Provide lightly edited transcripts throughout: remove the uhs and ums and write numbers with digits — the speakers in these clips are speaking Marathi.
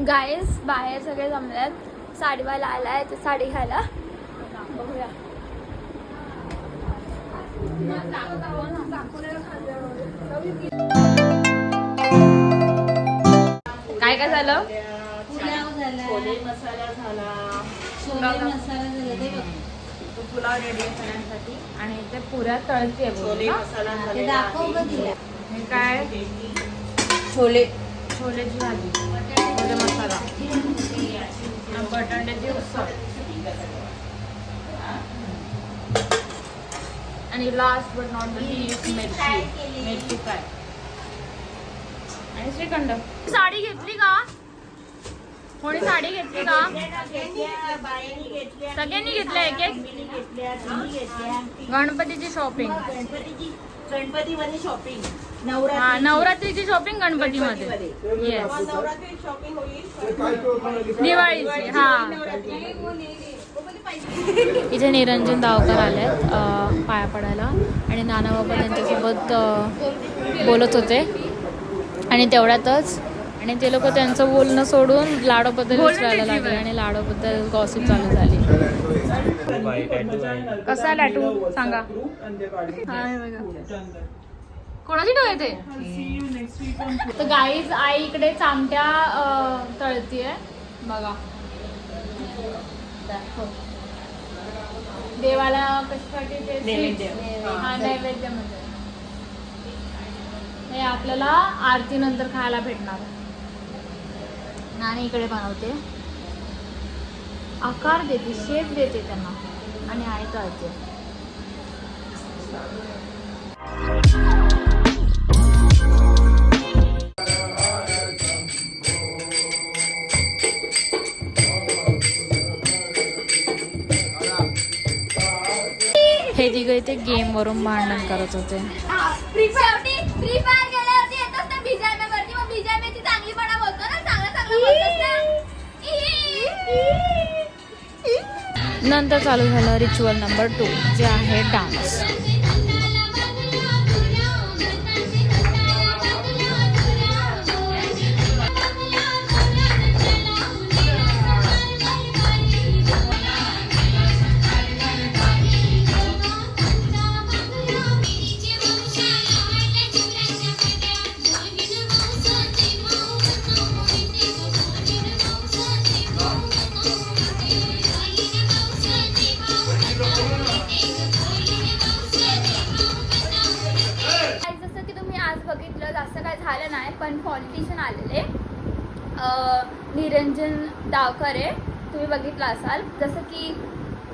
गाईस बाहेर सगळे जमल्यात, साडीवाला आलाय ते साडी घ्यायला. बघूया. काय काय झालं? पुलाव झाला, छोले मसाला झाला, छोले मसाला झाला ते बघ. तो पुलाव रेडी करण्यासाठी आणि ते पुऱ्या तळते छोले मसाला झाले. दाखव बघ तिला. हे काय? छोले छोलेची भाजी, छोले मसाला, बटाट्याची उसळ आणि last but not the least मिरची फ्राय आणि श्रीखंड. साडी घेतली का? कोणी साडी घेतली का? सगळ्यांनी घेतल्या एक एक. गणपतीची शॉपिंग, गणपतीमध्ये शॉपिंग, नवरात्रीची शॉपिंग गणपतीमध्ये. येस, दिवाळीची. हा, इथे निरंजन दावकर आलेत पाया पडायला आणि नाना बाबा त्यांच्यासोबत बोलत होते आणि तेवढ्यातच आणि ते लोक त्यांचं बोलणं सोडून लाडोबद्दल विचारायला लागले आणि लाडोबद्दल गॉसिप चालू झाली. कसा लॅटू सांगा. कोणाची डोळे येते? तर गाईज आई इकडे चामट्या तळतीये बघा. देवाला कशासाठी ते नैवेद्यामध्ये. हे आपल्याला आरती नंतर खायला भेटणार. नानी इकडे बनवते, आकार देते, शेप देते त्यांना आणि आई तळते. हे तिघे ते गेम वरून भांडण करत होते. नंतर चालू झालं रिच्युअल नंबर 2 जे आहे डान्स. जास्त काय झालं नाही पण पॉलिटिशियन आलेले निरंजन दावकर आहे, तुम्ही बघितलं असाल. जसं की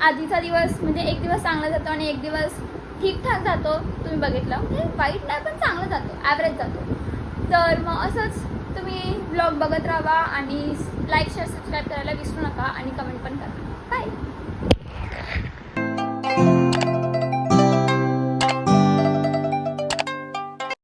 आधीचा दिवस म्हणजे एक दिवस चांगला जातो आणि एक दिवस ठीकठाक जातो, तुम्ही बघितलं. म्हणजे वाईट नाही पण चांगला जातो, ॲव्हरेज जातो. तर मग असंच तुम्ही ब्लॉग बघत राहा आणि लाईक शेअर सबस्क्राईब करायला विसरू नका आणि कमेंट पण करा. बाय.